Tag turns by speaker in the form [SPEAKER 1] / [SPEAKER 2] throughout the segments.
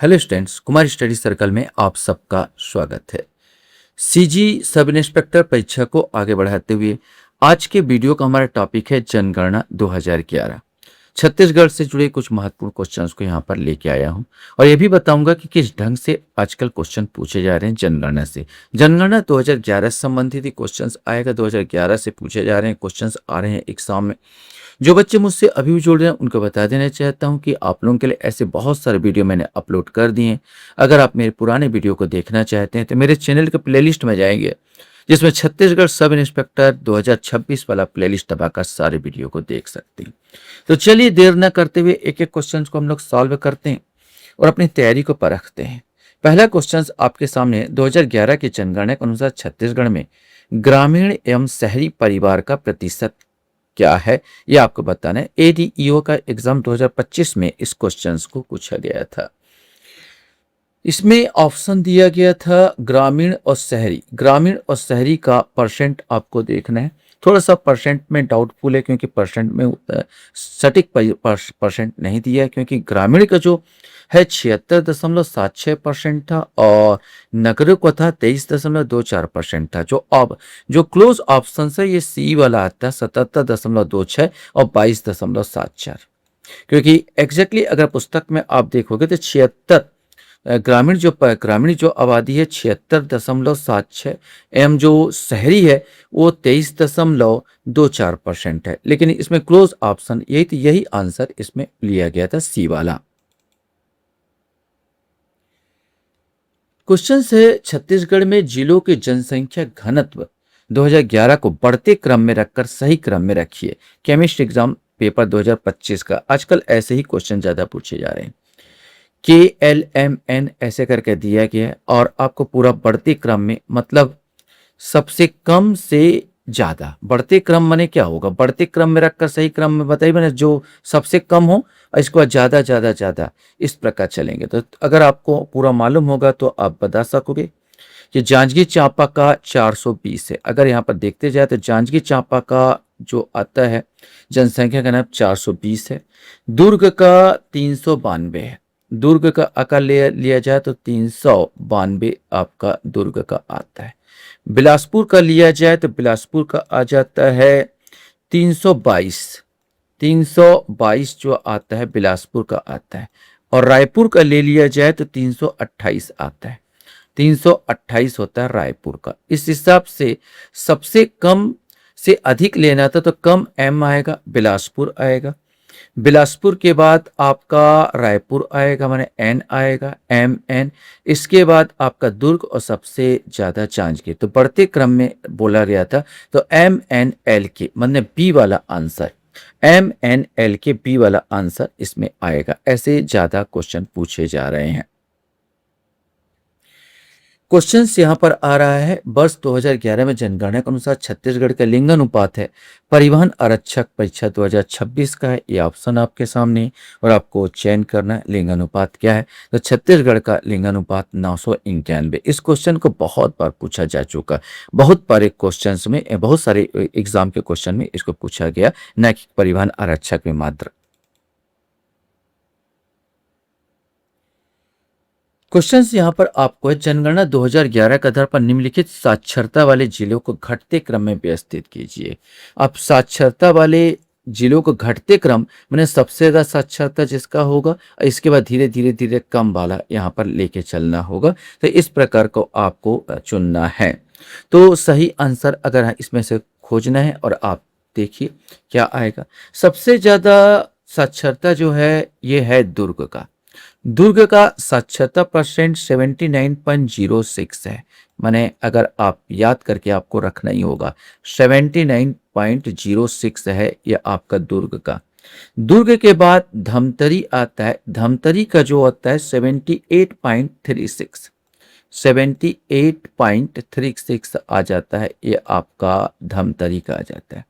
[SPEAKER 1] Hello students, Kumar study circle में आप सबका स्वागत है। सीजी सब इंस्पेक्टर परीक्षा को आगे बढ़ाते हुए आज के वीडियो का हमारा टॉपिक है जनगणना 2011। छत्तीसगढ़ से जुड़े कुछ महत्वपूर्ण क्वेश्चंस को यहाँ पर लेके आया हूँ और ये भी बताऊंगा कि किस ढंग से आजकल क्वेश्चन पूछे जा रहे हैं जनगणना से। जनगणना 2011 से संबंधित ही क्वेश्चंस आएगा, 2011 से पूछे जा रहे हैं क्वेश्चंस आ रहे हैं एग्जाम में। जो बच्चे मुझसे अभी भी जुड़ रहे हैं उनको बता देना चाहता हूं कि आप लोगों के लिए ऐसे बहुत सारे वीडियो मैंने अपलोड कर दिए हैं। अगर आप मेरे पुराने वीडियो को देखना चाहते हैं तो मेरे चैनल के प्लेलिस्ट में जाएंगे, जिसमें छत्तीसगढ़ सब इंस्पेक्टर 2026 वाला प्लेलिस्ट दबाकर सारे वीडियो को देख सकते हैं। तो चलिए देर न करते हुए एक एक क्वेश्चन को हम लोग सॉल्व करते हैं और अपनी तैयारी को परखते हैं। पहला क्वेश्चन आपके सामने 2011 की जनगणना के अनुसार छत्तीसगढ़ में ग्रामीण एवं शहरी परिवार का प्रतिशत क्या है, ये आपको बताना है। एडीईओ का एग्जाम 2025 में इस क्वेश्चन को पूछा गया था। इसमें ऑप्शन दिया गया था ग्रामीण और शहरी। ग्रामीण और शहरी का परसेंट आपको देखना है। थोड़ा सा परसेंट में डाउटफुल है क्योंकि परसेंट में सटीक परसेंट नहीं दिया है, क्योंकि ग्रामीण का जो है 76.76% था और नगरों का था 23.24% था। जो क्लोज ऑप्शन है ये सी वाला आता है 77.26 और 22.74, क्योंकि एग्जैक्टली अगर पुस्तक में आप देखोगे तो 76 ग्रामीण जो आबादी है 76.76 एवं जो शहरी है वो 23.24% है, लेकिन इसमें क्लोज ऑप्शन यही आंसर इसमें लिया गया था, सी वाला। क्वेश्चन है छत्तीसगढ़ में जिलों की जनसंख्या घनत्व 2011 को बढ़ते क्रम में रखकर सही क्रम में रखिए। केमिस्ट्री एग्जाम पेपर 2025 का आजकल ऐसे ही क्वेश्चन ज्यादा पूछे जा रहे हैं। KLMN ऐसे करके दिया गया है और आपको पूरा बढ़ते क्रम में, मतलब सबसे कम से ज्यादा। बढ़ते क्रम माने क्या होगा, बढ़ते क्रम में रखकर सही क्रम में बताइए मैंने, जो सबसे कम हो और इसके बाद ज्यादा ज्यादा ज्यादा, इस प्रकार चलेंगे। तो अगर आपको पूरा मालूम होगा तो आप बता सकोगे कि जांजगीर चांपा का 420 है। अगर यहाँ पर देखते जाए तो जांजगीर चांपा का जो आता है जनसंख्या का नाम 420 है। दुर्ग का 392 है। दुर्ग का आकार लिया जाए तो 392 आपका दुर्ग का आता है। बिलासपुर का लिया जाए तो बिलासपुर का आ जाता है 322। 322 जो आता है बिलासपुर का आता है। और रायपुर का ले लिया जाए तो 328 आता है। 328 होता है रायपुर का। इस हिसाब से सबसे कम से अधिक लेना था तो कम एम आएगा, बिलासपुर आएगा। बिलासपुर के बाद आपका रायपुर आएगा, माने एन आएगा, MN। इसके बाद आपका दुर्ग और सबसे ज्यादा जांजगीर। तो बढ़ते क्रम में बोला गया था तो MNL के मतलब बी वाला आंसर, MNL के बी वाला आंसर इसमें आएगा। ऐसे ज्यादा क्वेश्चन पूछे जा रहे हैं। क्वेश्चन यहाँ पर आ रहा है, वर्ष 2011 में जनगणना के अनुसार छत्तीसगढ़ का लिंग अनुपात है। परिवहन आरक्षक परीक्षा 2026 का है, ये ऑप्शन आपके सामने है और आपको चयन करना है लिंग अनुपात क्या है। तो छत्तीसगढ़ का लिंग अनुपात 991। इस क्वेश्चन को बहुत बार पूछा जा चुका, बहुत बार क्वेश्चन में, बहुत सारे एग्जाम के क्वेश्चन में इसको पूछा गया, न कि परिवहन आरक्षक में मात्र। क्वेश्चन यहाँ पर आपको है, जनगणना 2011 के आधार पर निम्नलिखित साक्षरता वाले जिलों को घटते क्रम में व्यवस्थित कीजिए। अब साक्षरता वाले जिलों को घटते क्रम मैंने सबसे ज्यादा साक्षरता जिसका होगा, इसके बाद धीरे धीरे धीरे कम वाला यहाँ पर लेके चलना होगा। तो इस प्रकार को आपको चुनना है। तो सही आंसर अगर इसमें से खोजना है और आप देखिए क्या आएगा। सबसे ज्यादा साक्षरता जो है ये है दुर्ग का। दुर्ग का साक्षरता परसेंट 79.06 है। माने अगर आप याद करके आपको रखना ही होगा, 79.06 है ये आपका दुर्ग का। दुर्ग के बाद धमतरी आता है। धमतरी का जो आता है 78.36, 78.36 आ जाता है, ये आपका धमतरी का आ जाता है।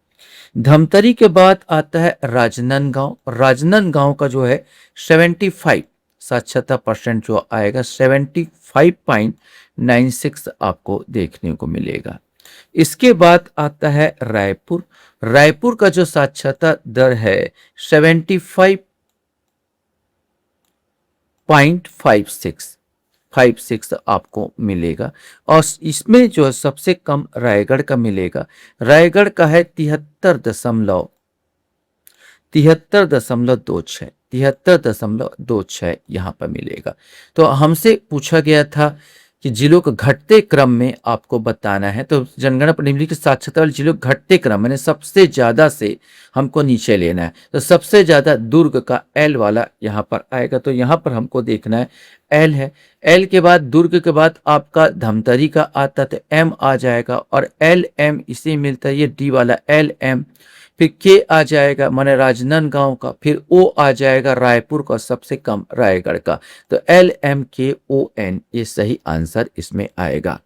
[SPEAKER 1] धमतरी के बाद आता है राजनांदगांव। राजनांदगांव का जो है 75 साक्षरता परसेंट जो आएगा 75.96 आपको देखने को मिलेगा। इसके बाद आता है रायपुर। रायपुर का जो साक्षरता दर है 75 .56 आपको मिलेगा। और इसमें जो है सबसे कम रायगढ़ का मिलेगा। रायगढ़ का है 73.26 यहाँ पर मिलेगा। तो हमसे पूछा गया था कि जिलों को घटते क्रम में आपको बताना है, तो जनगणना पर निम्नलिखित साक्षरता वाले जिलों को घटते क्रम मैंने सबसे ज्यादा से हमको नीचे लेना है। तो सबसे ज्यादा दुर्ग का एल वाला यहाँ पर आएगा। तो यहाँ पर हमको देखना है एल है। एल के बाद दुर्ग के बाद आपका धमतरी का आता तो एम आ जाएगा, और एल एम इसे मिलता है ये डी वाला एल एम। फिर के आ जाएगा माने राजनांदगांव का, फिर ओ आ जाएगा रायपुर का, सबसे कम रायगढ़ का। तो LMKON ये सही आंसर इसमें आएगा।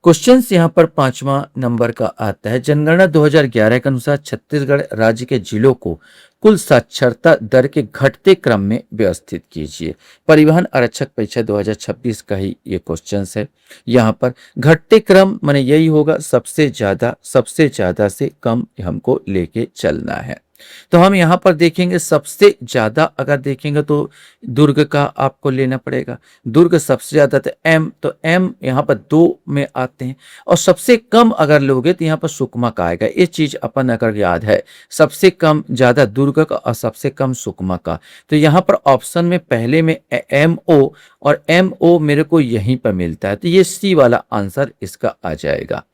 [SPEAKER 1] क्वेश्चन यहाँ पर 5वां नंबर का आता है। जनगणना 2011 के अनुसार छत्तीसगढ़ राज्य के जिलों को कुल साक्षरता दर के घटते क्रम में व्यवस्थित कीजिए। परिवहन आरक्षक परीक्षा 2026 का ही ये क्वेश्चन है। यहाँ पर घटते क्रम माने यही होगा, सबसे ज्यादा से कम हमको लेके चलना है। तो हम यहाँ पर देखेंगे सबसे ज्यादा अगर देखेंगे तो दुर्ग का आपको लेना पड़ेगा। दुर्ग सबसे ज्यादा तो एम यहाँ पर 2 में आते हैं। और सबसे कम अगर लोगे तो यहाँ पर सुकमा का आएगा। ये चीज अपन अगर याद है, सबसे कम ज्यादा दुर्ग का और सबसे कम सुकमा का। तो यहाँ पर ऑप्शन में पहले में MO और MO मेरे को यहीं पर मिलता है, तो ये सी वाला आंसर इसका आ जाएगा।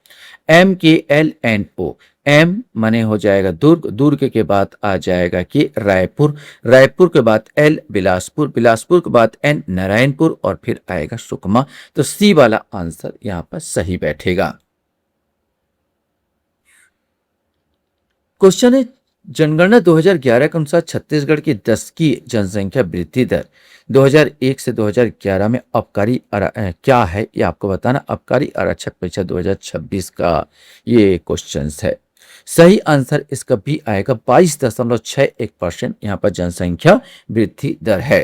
[SPEAKER 1] MKLNO, एम माने हो जाएगा दुर्ग, दुर्ग के बाद आ जाएगा कि रायपुर, रायपुर के बाद एल बिलासपुर, बिलासपुर के बाद एन नारायणपुर, और फिर आएगा सुकमा। तो सी वाला आंसर यहाँ पर सही बैठेगा। क्वेश्चन है जनगणना 2011 के अनुसार छत्तीसगढ़ की दशकीय जनसंख्या वृद्धि दर 2001 से 2011 में क्या है ये आपको बताना। आबकारी आरक्षक परीक्षा 2026 का ये क्वेश्चन है। सही आंसर इसका भी आएगा। 22.61% यहाँ पर जनसंख्या वृद्धि दर है।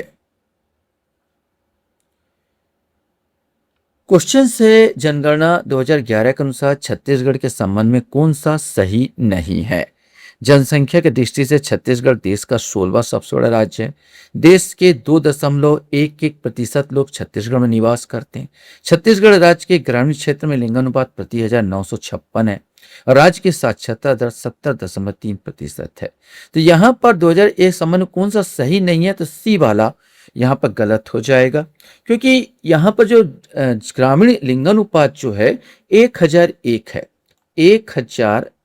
[SPEAKER 1] क्वेश्चन से जनगणना 2011 के अनुसार छत्तीसगढ़ के संबंध में कौन सा सही नहीं है। जनसंख्या की दृष्टि से छत्तीसगढ़ देश का 16वां सबसे बड़ा राज्य है। देश के 2.11% लोग छत्तीसगढ़ में निवास करते हैं। छत्तीसगढ़ राज्य के ग्रामीण क्षेत्र में लिंगानुपात प्रति 1956 है। राज्य की साक्षरता दर 70.3% है। तो यहाँ पर 2001 संबंध कौन सा सही नहीं है, तो सी वाला यहाँ पर गलत हो जाएगा, क्योंकि यहाँ पर जो ग्रामीण लिंगानुपात जो है 1001 है।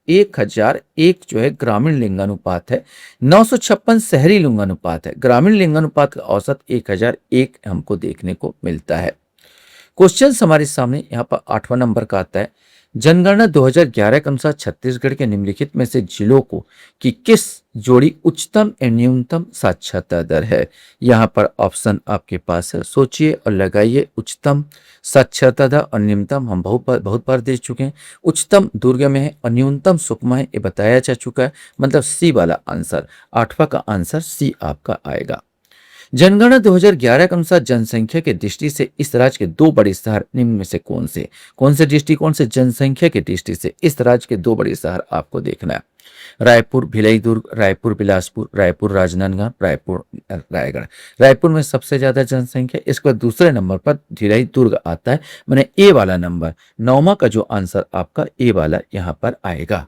[SPEAKER 1] 1001 जो है ग्रामीण लिंगानुपात है। 956 शहरी लिंगानुपात है। ग्रामीण लिंगानुपात का औसत 1001 हमको देखने को मिलता है। क्वेश्चन हमारे सामने यहाँ पर 8वां नंबर का आता है। जनगणना 2011 के अनुसार छत्तीसगढ़ के निम्नलिखित में से जिलों को कि किस जोड़ी उच्चतम एवं न्यूनतम साक्षरता दर है। यहाँ पर ऑप्शन आपके पास है, सोचिए और लगाइए। उच्चतम साक्षरता दर और न्यूनतम हम बहुत बार दे चुके हैं। उच्चतम दुर्ग में है और न्यूनतम सुकमा है, ये बताया जा चुका है। मतलब सी वाला आंसर, 8वां का आंसर सी आपका आएगा। जनगणना 2011 के अनुसार जनसंख्या की दृष्टि से इस राज्य के 2 बड़े शहर निम्न में से कौन से दृष्टिकोण से जनसंख्या की दृष्टि से इस राज्य के 2 बड़े शहर आपको देखना है। रायपुर भिलाई दुर्ग, रायपुर बिलासपुर, रायपुर राजनांदगांव, रायपुर रायगढ़। रायपुर में सबसे ज्यादा जनसंख्या, इसके बाद दूसरे नंबर पर भिलाई दुर्ग आता है। मैंने ए वाला नंबर 9वां का जो आंसर आपका ए वाला यहाँ पर आएगा।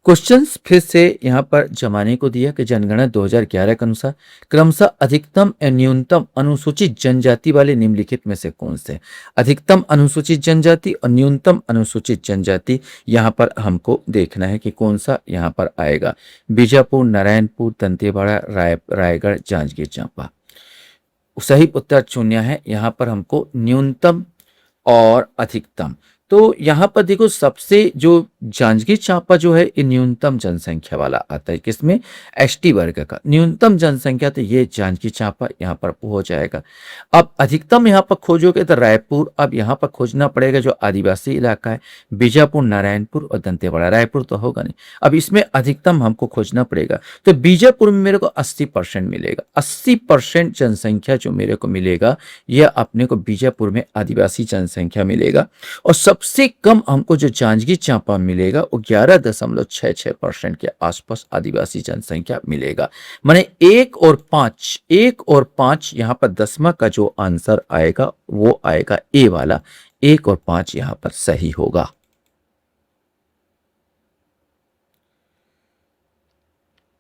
[SPEAKER 1] क्वेश्चन फिर से यहाँ पर जमाने को दिया कि जनगणना 2011 के अनुसार क्रमशः अधिकतम एवं न्यूनतम अनुसूचित जनजाति वाले निम्नलिखित में से कौन से। अधिकतम अनुसूचित जनजाति और न्यूनतम अनुसूचित जनजाति यहाँ पर हमको देखना है कि कौन सा यहाँ पर आएगा। बीजापुर, नारायणपुर, दंतेवाड़ा, रायगढ़, जांजगीर चांपा। सही उत्तर चुनिया है यहाँ पर हमको न्यूनतम और अधिकतम। तो यहाँ पर देखो सबसे जो जांजगीर चांपा जो है ये न्यूनतम जनसंख्या वाला आता है। किसमें? एसटी वर्ग का न्यूनतम जनसंख्या, तो ये जांजगीर चांपा यहाँ पर हो जाएगा। अब अधिकतम यहाँ पर खोजोगे तो रायपुर, अब यहाँ पर खोजना पड़ेगा जो आदिवासी इलाका है, बीजापुर, नारायणपुर और दंतेवाड़ा। रायपुर तो होगा नहीं। अब इसमें अधिकतम हमको खोजना पड़ेगा, तो बीजापुर में मेरे को 80% मिलेगा। 80% जनसंख्या जो मेरे को मिलेगा यह अपने को बीजापुर में आदिवासी जनसंख्या मिलेगा। और सबसे कम हमको जो जांजगीर चांपा मिलेगा वो 11.66% के आसपास आदिवासी जनसंख्या मिलेगा। माने 1 और 5 यहाँ पर दसवां का जो आंसर आएगा वो आएगा ए वाला, 1 और 5 यहाँ पर सही होगा।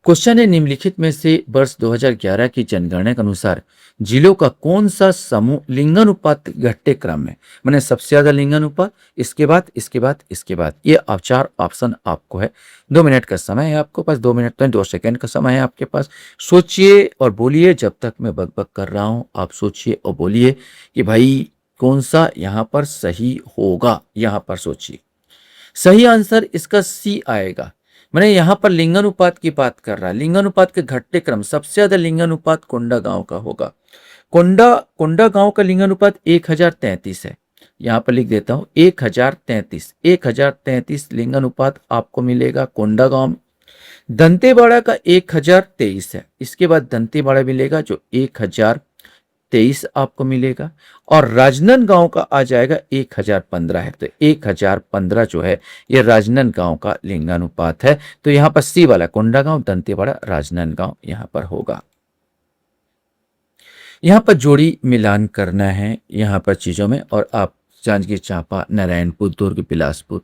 [SPEAKER 1] क्वेश्चन है, निम्नलिखित में से वर्ष 2011 की जनगणना के अनुसार जिलों का कौन सा समूह लिंगानुपात घटते क्रम में, मैंने सबसे ज्यादा लिंगानुपात, इसके बाद इसके बाद इसके बाद, ये आप 4 ऑप्शन आपको है। 2 मिनट का समय है आपको पास, 2 मिनट तो 2 सेकंड का समय है आपके पास। सोचिए और बोलिए, जब तक मैं बकबक कर रहा हूं आप सोचिए और बोलिए कि भाई कौन सा यहां पर सही होगा। यहां पर सोचिए, सही आंसर इसका सी आएगा। मैंने यहां पर लिंगानुपात की बात कर रहा है, लिंगानुपात के घटते क्रम सबसे ज्यादा लिंगानुपात कोंडा गांव का होगा। कोंडा कोंडा गांव का लिंगानुपात 1033 है। यहां पर लिख देता हूं 1033 लिंगानुपात आपको मिलेगा कोंडा गांव में। दंतेवाड़ा का 1023 है, इसके बाद दंतेवाड़ा मिलेगा जो 1023 आपको मिलेगा, और राजनांदगांव का आ जाएगा 1015 है। तो 1015 जो है ये राजनांदगांव का लिंगानुपात है। तो यहां पर सी वाला कोंडागांव, दंतेवाड़ा, राजनांदगांव यहां पर होगा। यहां पर जोड़ी मिलान करना है यहां पर चीजों में, और आप जांजगीर चांपा, नारायणपुर, दुर्ग, बिलासपुर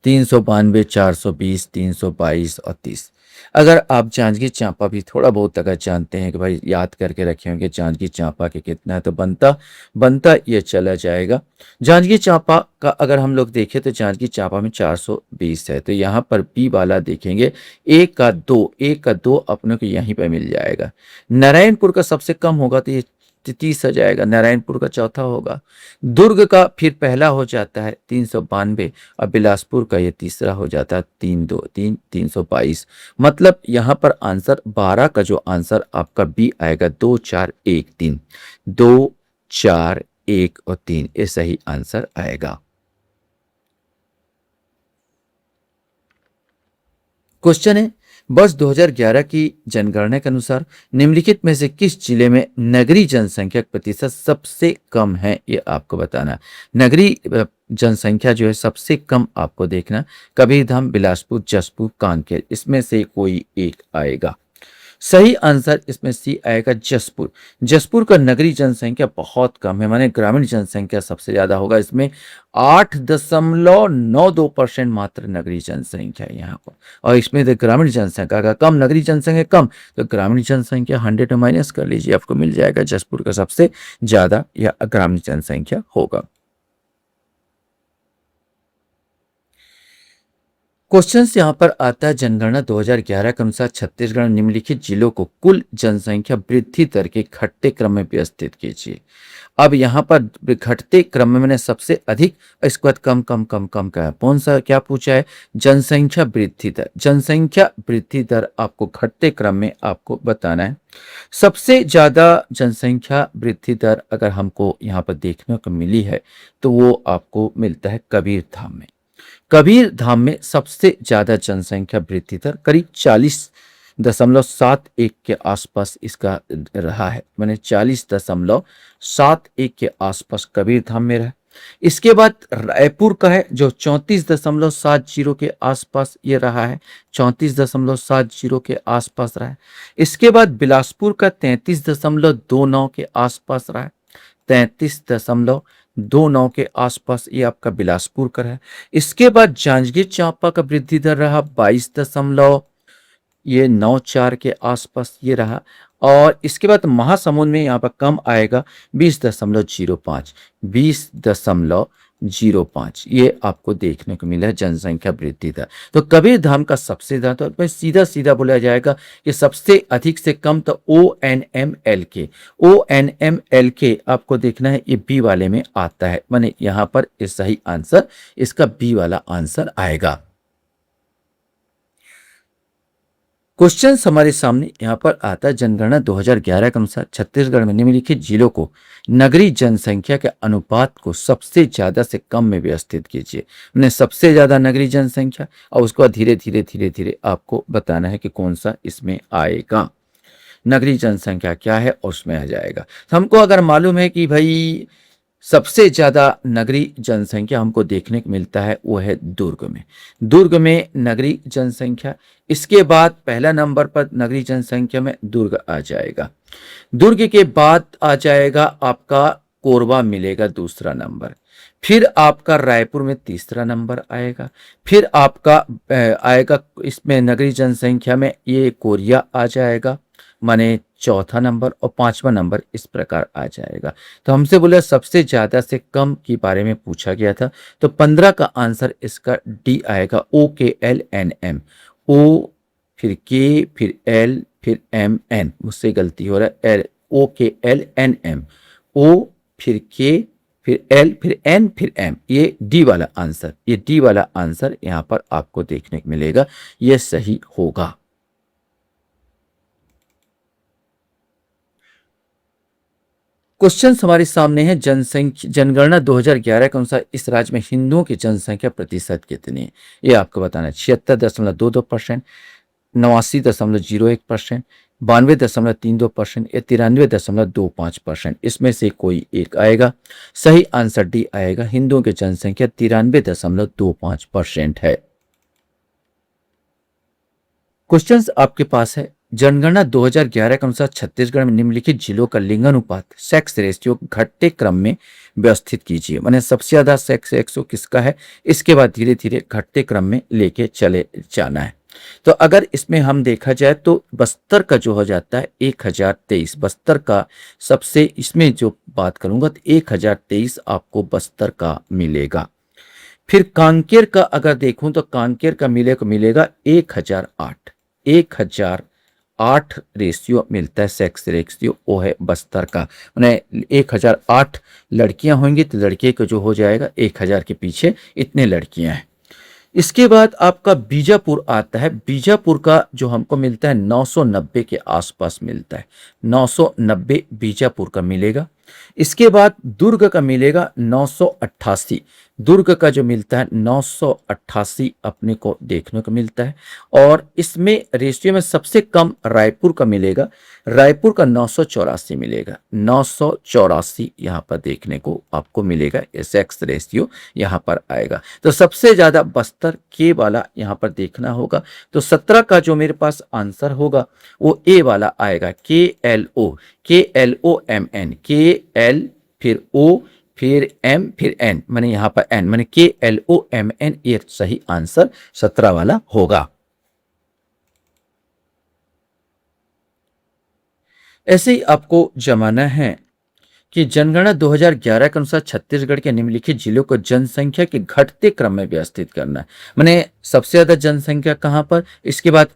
[SPEAKER 1] 392, 420, 322 और 30। अगर आप जांजगीर चांपा भी थोड़ा बहुत अगर जानते हैं कि भाई याद करके रखे होंगे जांजगीर चांपा के कितना है, तो बनता बनता ये चला जाएगा। जांजगीर चांपा का अगर हम लोग देखें तो जांजगीर चांपा में 420 है, तो यहाँ पर बी वाला देखेंगे 1 का 2 अपने को यहीं पर मिल जाएगा। नारायणपुर का सबसे कम होगा तो ये 30 आ जाएगा, नारायणपुर का चौथा होगा। दुर्ग का फिर पहला हो जाता है 392, और बिलासपुर का ये तीसरा हो जाता है 322। मतलब यहां पर आंसर 12 का जो आंसर आपका बी आएगा 2 4 1 3, 2 4 1 और 3 ये सही आंसर आएगा। क्वेश्चन है, वर्ष 2011 की जनगणना के अनुसार निम्नलिखित में से किस जिले में नगरीय जनसंख्या का प्रतिशत सबसे कम है, ये आपको बताना। नगरीय जनसंख्या जो है सबसे कम आपको देखना, कबीरधाम, बिलासपुर, जसपुर, कांकेर, इसमें से कोई एक आएगा। सही आंसर इसमें सी आएगा जसपुर। जसपुर का नगरीय जनसंख्या बहुत कम है, माने ग्रामीण जनसंख्या सबसे ज्यादा होगा। इसमें 8.92% मात्र नगरीय जनसंख्या है यहाँ पर, और इसमें तो ग्रामीण जनसंख्या का कम, नगरीय जनसंख्या कम, तो ग्रामीण जनसंख्या 100 में माइनस कर लीजिए, आपको मिल जाएगा जसपुर का सबसे ज्यादा या ग्रामीण जनसंख्या होगा। क्वेश्चन यहाँ पर आता है, जनगणना 2011 के अनुसार छत्तीसगढ़ निम्नलिखित जिलों को कुल जनसंख्या वृद्धि दर के घटते क्रम में व्यवस्थित कीजिए। अब यहाँ पर घटते क्रम में मैंने सबसे अधिक, इसके बाद कम कम कम कम का है। कौन सा क्या पूछा है, जनसंख्या वृद्धि दर। जनसंख्या वृद्धि दर आपको घटते क्रम में आपको बताना है। सबसे ज्यादा जनसंख्या वृद्धि दर अगर हमको यहाँ पर देखने को मिली है तो वो आपको मिलता है कबीरधाम में। कबीरधाम में सबसे ज्यादा जनसंख्या वृद्धि दर करीब 40.71 के आसपास इसका रहा है, मैंने 40.71 के आसपास कबीरधाम में रहा। इसके बाद रायपुर का है जो 34.70 के आसपास ये रहा है, 34.70 के आसपास रहा है। इसके बाद बिलासपुर का 33.29 के आसपास रहा है, 33.29 के आसपास ये आपका बिलासपुर का है। इसके बाद जांजगीर चांपा का वृद्धि दर रहा 22.94 के आसपास ये रहा, और इसके बाद महासमुंद में यहाँ पर कम आएगा 20.05 ये आपको देखने को मिला है जनसंख्या वृद्धि दर। तो कबीरधाम का सबसे ज्यादा, तो सीधा सीधा बोला जाएगा कि सबसे अधिक से कम तो ONMLK आपको देखना है, ये बी वाले में आता है, माने यहाँ पर इस सही आंसर इसका बी वाला आंसर आएगा। क्वेश्चन हमारे सामने यहाँ पर आता है, जनगणना 2011 के अनुसार छत्तीसगढ़ में निम्नलिखित जिलों को नगरीय जनसंख्या के अनुपात को सबसे ज्यादा से कम में व्यवस्थित कीजिए। मैंने सबसे ज्यादा नगरीय जनसंख्या, और उसको बाद धीरे धीरे धीरे धीरे आपको बताना है कि कौन सा इसमें आएगा। नगरीय जनसंख्या क्या है और उसमें आ जाएगा। हमको अगर मालूम है कि भाई सबसे ज्यादा नगरीय जनसंख्या हमको देखने को मिलता है वो है दुर्ग में। दुर्ग में नगरीय जनसंख्या, इसके बाद पहला नंबर पर नगरीय जनसंख्या में दुर्ग आ जाएगा। दुर्ग के बाद आ जाएगा आपका कोरबा मिलेगा दूसरा नंबर, फिर आपका रायपुर में तीसरा नंबर आएगा, फिर आपका आएगा इसमें नगरीय जनसंख्या में ये कोरिया आ जाएगा, माने चौथा नंबर, और पांचवा नंबर इस प्रकार आ जाएगा। तो हमसे बोला सबसे ज्यादा से कम के बारे में पूछा गया था, तो 15 का आंसर इसका डी आएगा, OKLNM। ओ फिर के फिर एल फिर एम एन, मुझसे गलती हो रहा है, एल OKLNM, ओ फिर के फिर एल फिर एन फिर एम, ये डी वाला आंसर, ये डी वाला आंसर यहां पर आपको देखने को मिलेगा, ये सही होगा। क्वेश्चन हमारे सामने है, जनसंख्या जनगणना 2011 के अनुसार इस राज्य में हिंदुओं की जनसंख्या प्रतिशत कितनी है, ये आपको बताना है। 76.22%, 89.01%, 92.32% या 93.25%, इसमें से कोई एक आएगा। सही आंसर डी आएगा, हिंदुओं की जनसंख्या 93.25% है। क्वेश्चंस आपके पास है, जनगणना 2011 के अनुसार छत्तीसगढ़ में निम्नलिखित जिलों का लिंगानुपात सेक्स रेशियो घटते क्रम में व्यवस्थित कीजिए। माने सबसे ज्यादा सेक्स रेशियो किसका है, इसके बाद धीरे धीरे घटते क्रम में लेके चले जाना है। तो अगर इसमें हम देखा जाए तो बस्तर का जो हो जाता है 1023, बस्तर का सबसे, इसमें जो बात करूंगा तो 1023 आपको बस्तर का मिलेगा। फिर कांकेर का अगर देखूं तो कांकेर का मिलेगा 1008, 1008 रेशियो मिलता है, सेक्स रेशियो वो है बस्तर का। मैंने 1008 लड़कियां होंगी तो लड़के को जो हो जाएगा 1000 के पीछे इतने लड़कियां हैं। इसके बाद आपका बीजापुर आता है, बीजापुर का जो हमको मिलता है 990 के आसपास मिलता है, 990 बीजापुर का मिलेगा। इसके बाद दुर्ग का मिलेगा 988, दुर्ग का जो मिलता है 988 अपने को देखने को मिलता है। और इसमें रेशियो में सबसे कम रायपुर का मिलेगा, रायपुर का 984 मिलेगा, 984 यहाँ पर देखने को आपको मिलेगा, सेक्स रेशियो यहाँ पर आएगा। तो सबसे ज्यादा बस्तर के वाला यहाँ पर देखना होगा। तो 17 का जो मेरे पास आंसर होगा वो ए वाला आएगा, KLOMN, KL फिर O फिर M फिर N, मैंने यहाँ पर N मैंने KLOMN, ये सही आंसर 17 वाला होगा। ऐसे ही आपको जमाना है कि जनगणना 2011 के अनुसार छत्तीसगढ़ के निम्नलिखित जिलों को जनसंख्या के घटते क्रम में व्यवस्थित करना है। माने सबसे ज्यादा जनसंख्या कहां पर, इसके बाद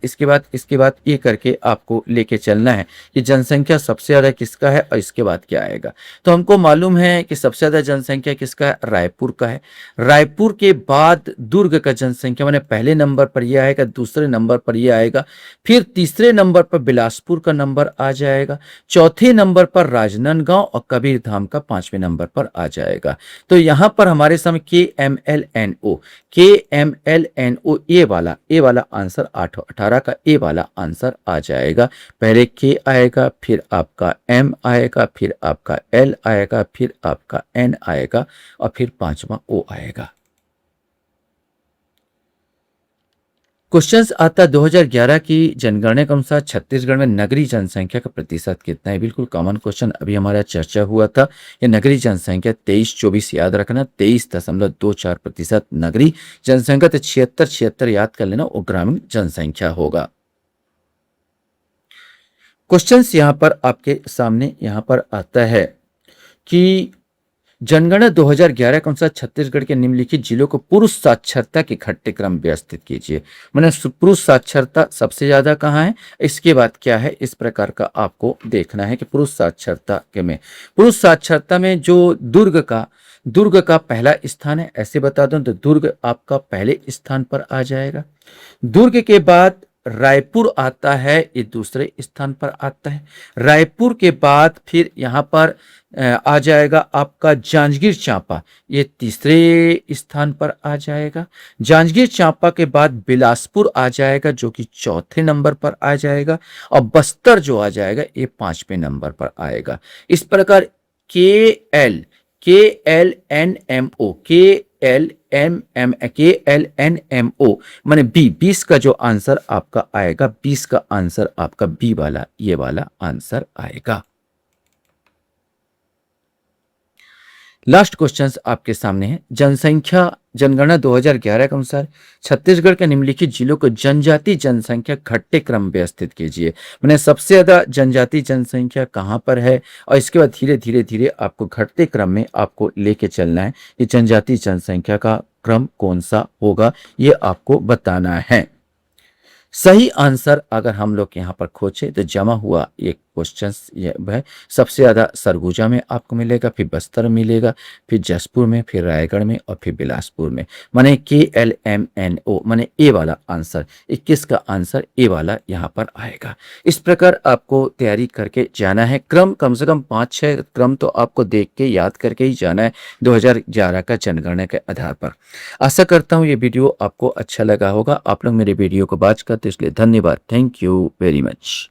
[SPEAKER 1] ये करके आपको लेके चलना है कि जनसंख्या सबसे ज्यादा किसका है और इसके बाद क्या आएगा। तो हमको मालूम है कि सबसे ज्यादा जनसंख्या किसका है, रायपुर का है। रायपुर के बाद दुर्ग का जनसंख्या मैंने पहले नंबर पर यह आएगा, दूसरे नंबर पर यह आएगा, फिर तीसरे नंबर पर बिलासपुर का नंबर आ जाएगा, चौथे नंबर पर राजनांदगांव और कबीरधाम का 5वें नंबर पर आ जाएगा। तो यहां पर हमारे सामने KMLNO ए वाला आंसर 18 का ए वाला आंसर आ जाएगा। पहले के आएगा, फिर आपका एम आएगा, फिर आपका एल आएगा, फिर आपका एन आएगा और फिर 5वां ओ आएगा। क्वेश्चंस आता 2011 की जनगणना के अनुसार छत्तीसगढ़ में नगरीय जनसंख्या का प्रतिशत कितना है। बिल्कुल कॉमन क्वेश्चन अभी हमारा चर्चा हुआ था। ये नगरीय जनसंख्या 23-24 याद रखना, 23.24% नगरीय जनसंख्या, तो 76 याद कर लेना, वो ग्रामीण जनसंख्या होगा। क्वेश्चंस यहां पर आपके सामने यहां पर आता है कि जनगणना 2011 के अनुसार छत्तीसगढ़ के निम्नलिखित जिलों को पुरुष साक्षरता के घटते क्रम व्यवस्थित कीजिए। मैंने पुरुष साक्षरता सबसे ज्यादा कहाँ है, इसके बाद क्या है, इस प्रकार का आपको देखना है कि पुरुष साक्षरता के में, पुरुष साक्षरता में जो दुर्ग का पहला स्थान है, ऐसे बता दूं तो दुर्ग आपका पहले स्थान पर आ जाएगा। दुर्ग के बाद रायपुर आता है, ये दूसरे स्थान पर आता है। रायपुर के बाद फिर यहाँ पर आ जाएगा आपका जांजगीर चांपा, ये तीसरे स्थान पर आ जाएगा। जांजगीर चांपा के बाद बिलासपुर आ जाएगा जो कि चौथे नंबर पर आ जाएगा, और बस्तर जो आ जाएगा ये 5वें नंबर पर आएगा। इस प्रकार KLNMO, KLNMO माने बी, 20 का जो आंसर आपका आएगा, 20 का आंसर आपका बी वाला, ये वाला आंसर आएगा। लास्ट क्वेश्चंस आपके सामने है। जनगणना 2011 के अनुसार छत्तीसगढ़ के निम्नलिखित जिलों को जनजाति जनसंख्या घटते क्रम में व्यवस्थित कीजिए। मैंने सबसे ज्यादा जनजाति जनसंख्या कहां पर है और इसके बाद धीरे धीरे धीरे आपको घटते क्रम में आपको लेके चलना है। ये जनजाति जनसंख्या का क्रम कौन सा होगा ये आपको बताना है। सही आंसर अगर हम लोग यहाँ पर खोजे तो जमा हुआ ये क्वेश्चन ये है। सबसे ज्यादा सरगुजा में आपको मिलेगा, फिर बस्तर में मिलेगा, फिर जसपुर में, फिर रायगढ़ में और फिर बिलासपुर में। माने KLMNO माने ए वाला आंसर, 21 का आंसर ए वाला यहाँ पर आएगा। इस प्रकार आपको तैयारी करके जाना है। क्रम कम से कम 5-6 क्रम तो आपको देख के याद करके ही जाना है 2011 का जनगणना के आधार पर। आशा करता हूँ ये वीडियो आपको अच्छा लगा होगा। आप लोग मेरे वीडियो को वॉच करते इसलिए धन्यवाद। Thank you very much.